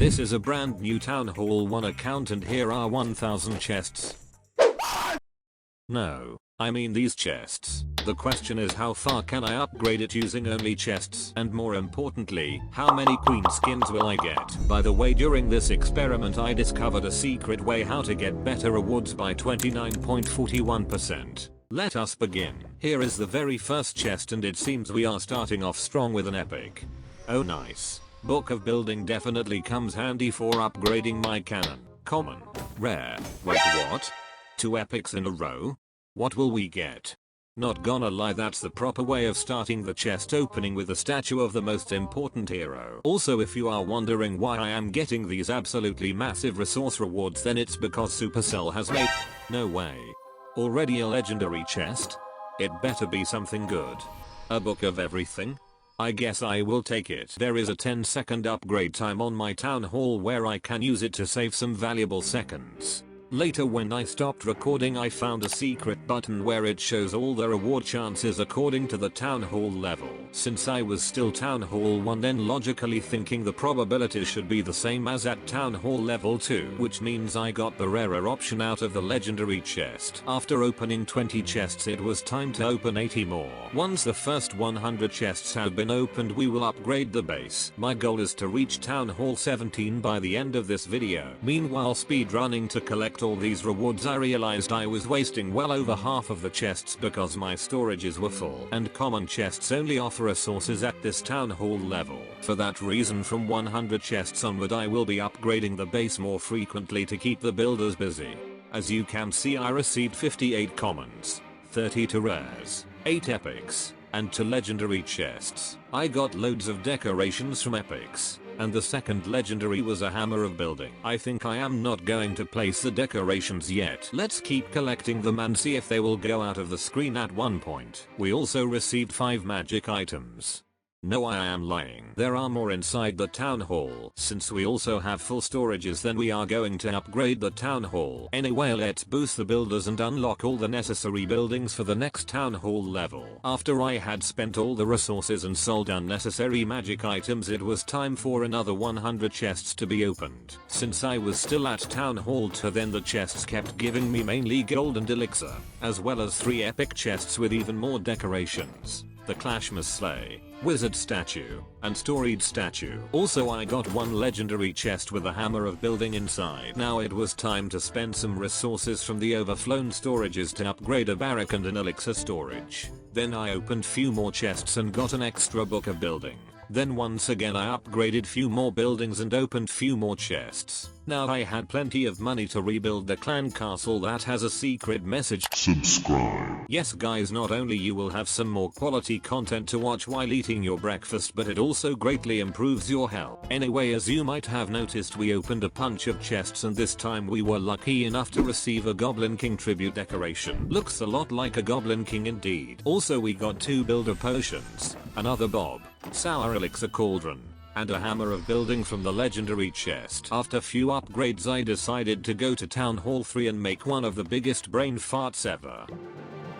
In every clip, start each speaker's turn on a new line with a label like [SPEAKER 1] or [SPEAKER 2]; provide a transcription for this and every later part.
[SPEAKER 1] This is a brand new Town Hall 1 account and here are 1000 chests. No, I mean these chests. The question is how far can I upgrade it using only chests, and more importantly, how many queen skins will I get? By the way, during this experiment I discovered a secret way how to get better rewards by 29.41%. Let us begin. Here is the very first chest and it seems we are starting off strong with an epic. Oh nice. Book of Building definitely comes handy for upgrading my cannon. Common. Rare. Wait, what? 2 epics in a row? What will we get? Not gonna lie, that's the proper way of starting the chest opening, with a statue of the most important hero. Also, if you are wondering why I am getting these absolutely massive resource rewards, then it's because Supercell has made— no way. Already a legendary chest? It better be something good. A book of everything? I guess I will take it. There is a 10-second upgrade time on my town hall where I can use it to save some valuable seconds. Later, when I stopped recording, I found a secret button where it shows all the reward chances according to the town hall level. Since I was still town hall 1, then logically thinking the probability should be the same as at town hall level 2, which means I got the rarer option out of the legendary chest. After opening 20 chests, it was time to open 80 more. Once the first 100 chests have been opened, we will upgrade the base. My goal is to reach town hall 17 by the end of this video. Meanwhile, speedrunning to collect all these rewards, I realized I was wasting well over half of the chests because my storages were full, and common chests only offer resources at this town hall level. For that reason, from 100 chests onward I will be upgrading the base more frequently to keep the builders busy. As you can see, I received 58 commons, 32 rares, 8 epics, and 2 legendary chests. I got loads of decorations from epics, and the second legendary was a hammer of building. I think I am not going to place the decorations yet. Let's keep collecting them and see if they will go out of the screen at one point. We also received 5 magic items. No, I am lying. There are more inside the town hall. Since we also have full storages, then we are going to upgrade the town hall. Anyway, let's boost the builders and unlock all the necessary buildings for the next town hall level. After I had spent all the resources and sold unnecessary magic items, it was time for another 100 chests to be opened. Since I was still at town hall 2, then the chests kept giving me mainly gold and elixir, as well as 3 epic chests with even more decorations. The Clash Must Slay, Wizard Statue, and Storied Statue. Also, I got 1 legendary chest with a hammer of building inside. Now it was time to spend some resources from the overflown storages to upgrade a barrack and an elixir storage. Then I opened few more chests and got an extra book of building. Then once again I upgraded few more buildings and opened few more chests. Now I had plenty of money to rebuild the clan castle that has a secret message. Subscribe. Yes guys, not only you will have some more quality content to watch while eating your breakfast, but it also greatly improves your health. Anyway, as you might have noticed, we opened a bunch of chests and this time we were lucky enough to receive a Goblin King tribute decoration. Looks a lot like a Goblin King indeed. Also, we got 2 builder potions, another bob, sour elixir cauldron, and a hammer of building from the legendary chest. After few upgrades, I decided to go to Town Hall 3 and make one of the biggest brain farts ever.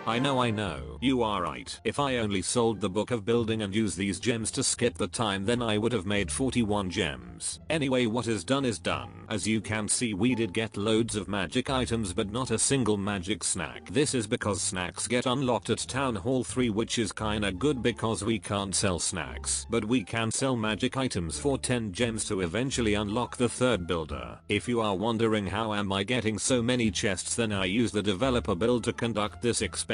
[SPEAKER 1] I know, you are right. If I only sold the book of building and used these gems to skip the time, then I would have made 41 gems. Anyway, what is done is done. As you can see, we did get loads of magic items but not a single magic snack. This is because snacks get unlocked at Town Hall 3, which is kinda good because we can't sell snacks. But we can sell magic items for 10 gems to eventually unlock the 3rd builder. If you are wondering how am I getting so many chests, then I use the developer build to conduct this experiment.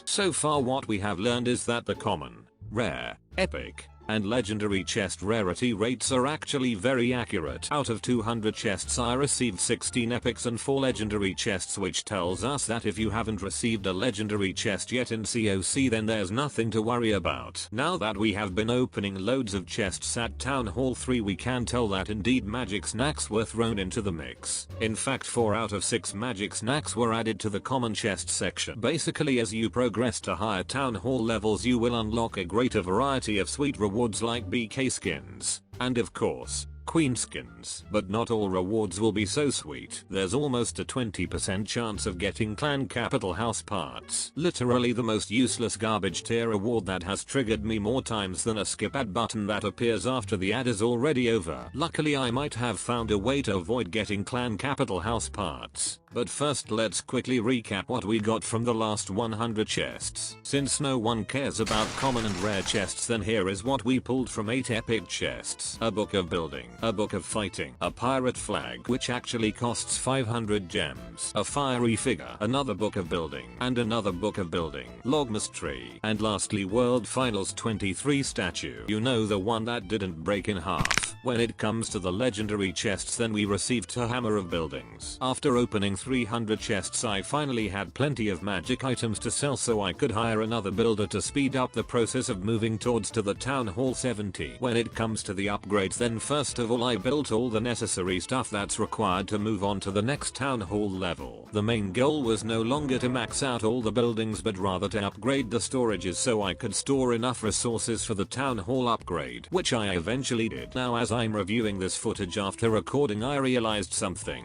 [SPEAKER 1] So far what we have learned is that the common, rare, epic, and legendary chest rarity rates are actually very accurate. Out of 200 chests I received 16 epics and 4 legendary chests, which tells us that if you haven't received a legendary chest yet in COC, then there's nothing to worry about. Now that we have been opening loads of chests at Town Hall 3, we can tell that indeed magic snacks were thrown into the mix. In fact, 4 out of 6 magic snacks were added to the common chest section. Basically, as you progress to higher Town Hall levels, you will unlock a greater variety of sweet rewards like BK skins, and of course, queen skins. But not all rewards will be so sweet. There's almost a 20% chance of getting clan capital house parts. Literally the most useless garbage tier reward that has triggered me more times than a skip ad button that appears after the ad is already over. Luckily I might have found a way to avoid getting clan capital house parts. But first let's quickly recap what we got from the last 100 chests. Since no one cares about common and rare chests, then here is what we pulled from 8 epic chests. A book of building, a book of fighting, a pirate flag which actually costs 500 gems, a fiery figure, another book of building, and another book of building, logmas tree, and lastly World Finals 23 statue. You know, the one that didn't break in half. When it comes to the legendary chests, then we received a hammer of buildings. After opening 300 chests I finally had plenty of magic items to sell, so I could hire another builder to speed up the process of moving towards to the Town Hall 70. When it comes to the upgrades, then first of all I built all the necessary stuff that's required to move on to the next Town Hall level. The main goal was no longer to max out all the buildings but rather to upgrade the storages so I could store enough resources for the Town Hall upgrade, which I eventually did. Now as I'm reviewing this footage after recording I realized something.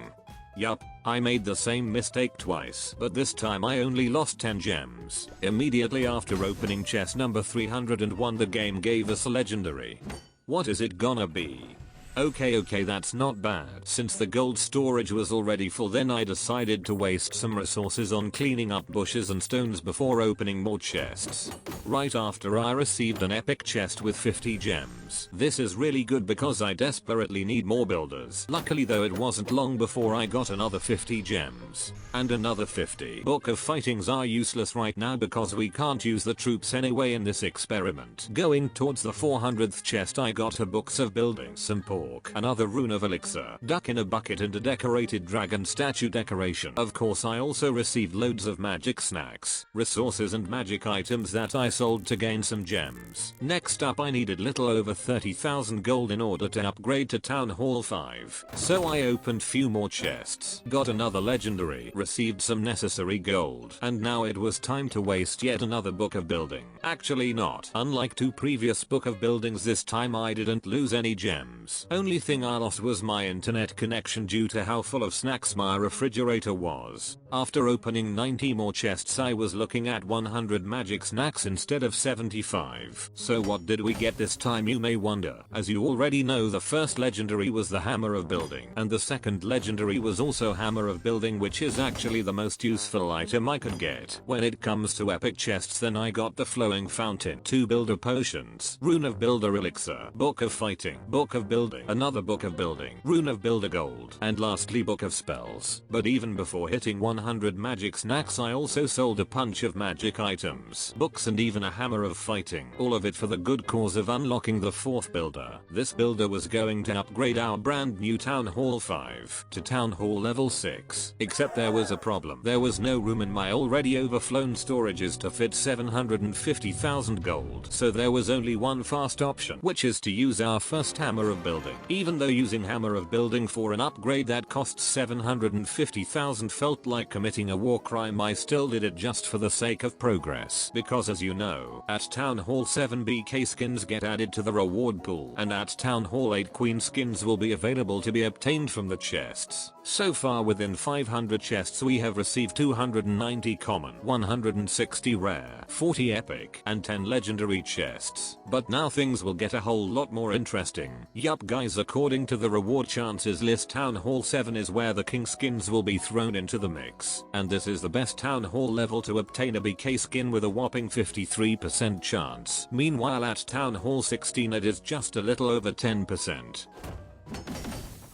[SPEAKER 1] Yup, I made the same mistake twice, but this time I only lost 10 gems. Immediately after opening chest number 301 the game gave us a legendary. What is it gonna be? Okay, that's not bad. Since the gold storage was already full, then I decided to waste some resources on cleaning up bushes and stones before opening more chests. Right after I received an epic chest with 50 gems. This is really good because I desperately need more builders. Luckily though it wasn't long before I got another 50 gems. And another 50. Book of fightings are useless right now because we can't use the troops anyway in this experiment. Going towards the 400th chest I got a books of building, some pork, another rune of elixir, duck in a bucket, and a decorated dragon statue decoration. Of course I also received loads of magic snacks, resources and magic items that I sold to gain some gems. Next up I needed little over 30,000 gold in order to upgrade to Town Hall 5. So I opened few more chests, got another legendary, received some necessary gold, and now it was time to waste yet another book of building. Actually not. Unlike 2 previous book of buildings, this time I didn't lose any gems. Only thing I lost was my internet connection due to how full of snacks my refrigerator was. After opening 90 more chests I was looking at 100 magic snacks instead of 75. So what did we get this time, you may wonder? As you already know, the first legendary was the hammer of building, and the second legendary was also hammer of building, which is actually the most useful item I could get. When it comes to epic chests, then I got the flowing fountain, 2 builder potions, rune of builder elixir, book of fighting, book of building, another book of building, rune of builder gold, and lastly book of spells. But even before hitting 100 magic snacks I also sold a bunch of magic items, books, and even a hammer of fighting, all of it for the good cause of unlocking the 4th builder. This builder was going to upgrade our brand new Town Hall 5 to Town Hall level 6, except there was a problem. There was no room in my already overflown storages to fit 750,000 gold, so there was only one fast option, which is to use our first hammer of building. Even though using hammer of building for an upgrade that costs 750,000 felt like committing a war crime, I still did it just for the sake of progress, because as you know, at Town Hall 7 BK skins get added to the reward pool, and at Town Hall 8 queen skins will be available to be obtained from the chests. So far within 500 chests we have received 290 common, 160 rare, 40 epic, and 10 legendary chests. But now things will get a whole lot more interesting. Yup guys, according to the reward chances list, Town Hall 7 is where the king skins will be thrown into the mix, and this is the best Town Hall level to obtain a BK skin with a whopping 53% chance. Meanwhile at Town Hall 16 it is just a little over 10%.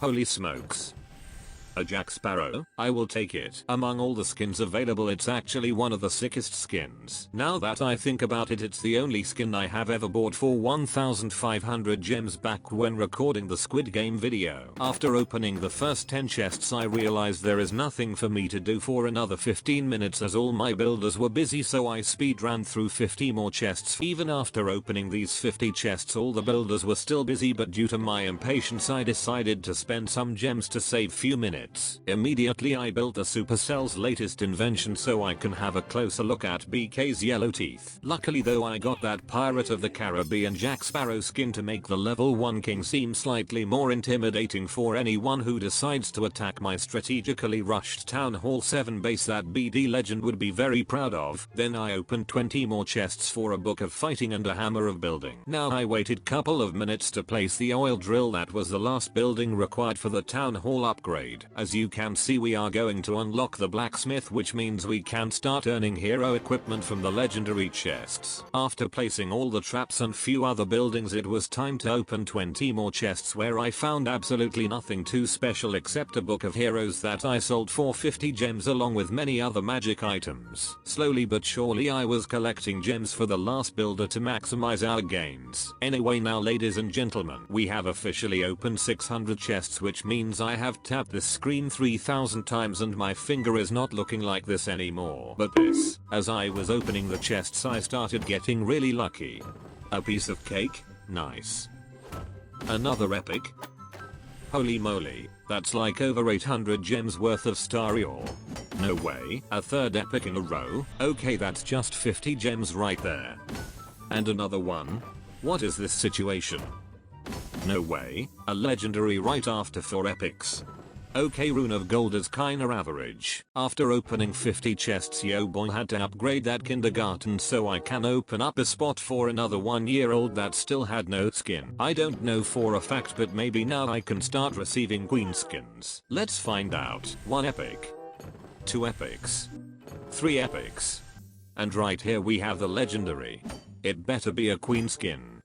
[SPEAKER 1] Holy smokes. A Jack Sparrow? I will take it. Among all the skins available, it's actually one of the sickest skins. Now that I think about it, it's the only skin I have ever bought for 1,500 gems back when recording the Squid Game video. After opening the first 10 chests I realized there is nothing for me to do for another 15 minutes as all my builders were busy, so I speed ran through 50 more chests. Even after opening these 50 chests all the builders were still busy, but due to my impatience I decided to spend some gems to save few minutes. minutes. Immediately I built the Supercell's latest invention so I can have a closer look at BK's yellow teeth. Luckily though I got that Pirate of the Caribbean Jack Sparrow skin to make the level 1 king seem slightly more intimidating for anyone who decides to attack my strategically rushed Town Hall 7 base that BD legend would be very proud of. Then I opened 20 more chests for a book of fighting and a hammer of building. Now I waited couple of minutes to place the oil drill that was the last building required for the Town Hall upgrade. As you can see we are going to unlock the blacksmith, which means we can start earning hero equipment from the legendary chests. After placing all the traps and few other buildings, it was time to open 20 more chests where I found absolutely nothing too special except a book of heroes that I sold for 50 gems along with many other magic items. Slowly but surely I was collecting gems for the last builder to maximize our gains. Anyway, now ladies and gentlemen, we have officially opened 600 chests, which means I have tapped this screen 3000 times and my finger is not looking like this anymore. But this, as I was opening the chests I started getting really lucky. A piece of cake? Nice. Another epic? Holy moly, that's like over 800 gems worth of starry ore. No way, a third epic in a row? Okay, that's just 50 gems right there. And another one? What is this situation? No way, a legendary right after 4 epics. Okay, Rune of Gold is kinda average. After opening 50 chests, yo boy had to upgrade that kindergarten so I can open up a spot for another 1-year-old that still had no skin. I don't know for a fact, but maybe now I can start receiving queen skins. Let's find out. 1 epic. 2 epics. 3 epics. And right here we have the legendary. It better be a queen skin.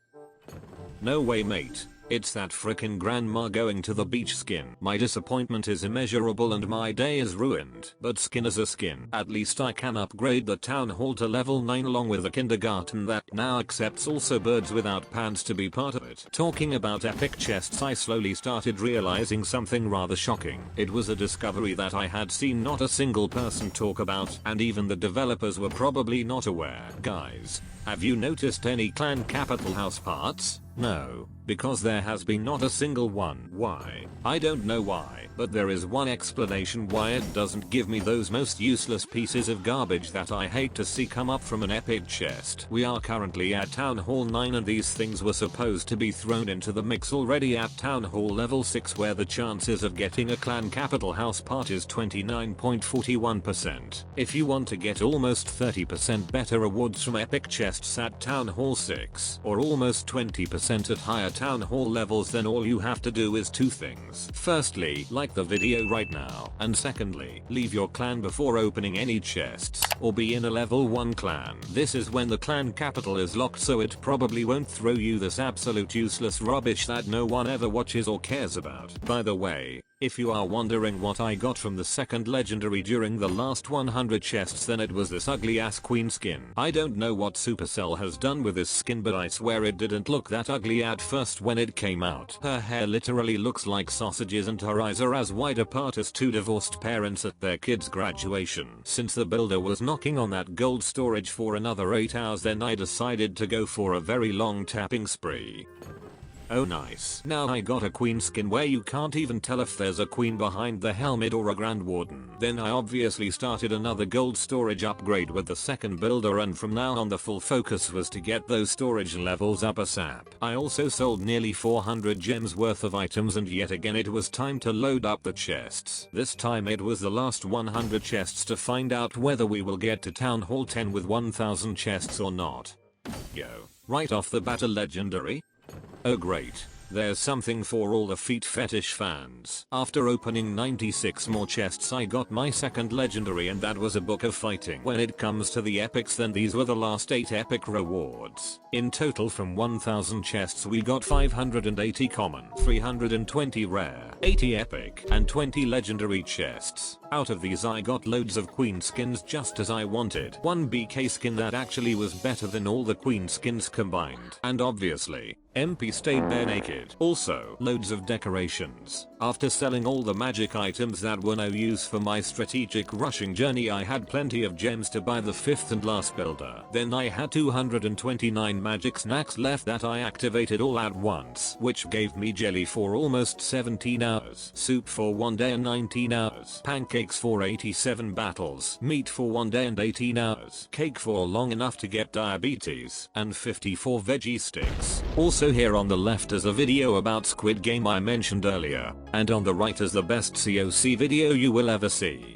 [SPEAKER 1] No way, mate. It's that frickin' grandma going to the beach skin. My disappointment is immeasurable and my day is ruined. But skin is a skin. At least I can upgrade the town hall to level 9 along with a kindergarten that now accepts also birds without pants to be part of it. Talking about epic chests, I slowly started realizing something rather shocking. It was a discovery that I had seen not a single person talk about, and even the developers were probably not aware. Guys, have you noticed any clan capital house parts? No, because there has been not a single one. Why? I don't know why, but there is one explanation why it doesn't give me those most useless pieces of garbage that I hate to see come up from an epic chest. We are currently at Town Hall 9 and these things were supposed to be thrown into the mix already at Town Hall level 6, where the chances of getting a clan capital house part is 29.41%. If you want to get almost 30% better rewards from epic chests at Town Hall 6, or almost 20% at higher town hall levels, then all you have to do is 2 things. Firstly, like the video right now, and secondly, leave your clan before opening any chests, or be in a level 1 clan. This is when the clan capital is locked, so it probably won't throw you this absolute useless rubbish that no one ever watches or cares about. By the way, if you are wondering what I got from the second legendary during the last 100 chests, then it was this ugly ass queen skin. I don't know what Supercell has done with this skin, but I swear it didn't look that ugly at first when it came out. Her hair literally looks like sausages and her eyes are as wide apart as 2 divorced parents at their kids' graduation. Since the builder was knocking on that gold storage for another 8 hours, then I decided to go for a very long tapping spree. Oh nice. Now I got a queen skin where you can't even tell if there's a queen behind the helmet or a grand warden. Then I obviously started another gold storage upgrade with the second builder, and from now on the full focus was to get those storage levels up ASAP. I also sold nearly 400 gems worth of items, and yet again it was time to load up the chests. This time it was the last 100 chests to find out whether we will get to Town Hall 10 with 1000 chests or not. Yo. Right off the bat a legendary? Oh great, there's something for all the feet fetish fans. After opening 96 more chests, I got my second legendary, and that was a book of fighting. When it comes to the epics, then these were the last 8 epic rewards. In total from 1000 chests we got 580 common, 320 rare, 80 epic, and 20 legendary chests. Out of these I got loads of queen skins just as I wanted. One BK skin that actually was better than all the queen skins combined. And obviously, MP stayed bare naked. Also, loads of decorations. After selling all the magic items that were no use for my strategic rushing journey, I had plenty of gems to buy the 5th and last builder. Then I had 229 magic snacks left that I activated all at once, which gave me jelly for almost 17 hours, soup for 1 day and 19 hours, pancakes for 87 battles, meat for 1 day and 18 hours, cake for long enough to get diabetes, and 54 veggie sticks. Also here on the left is a video about Squid Game I mentioned earlier, and on the right is the best COC video you will ever see.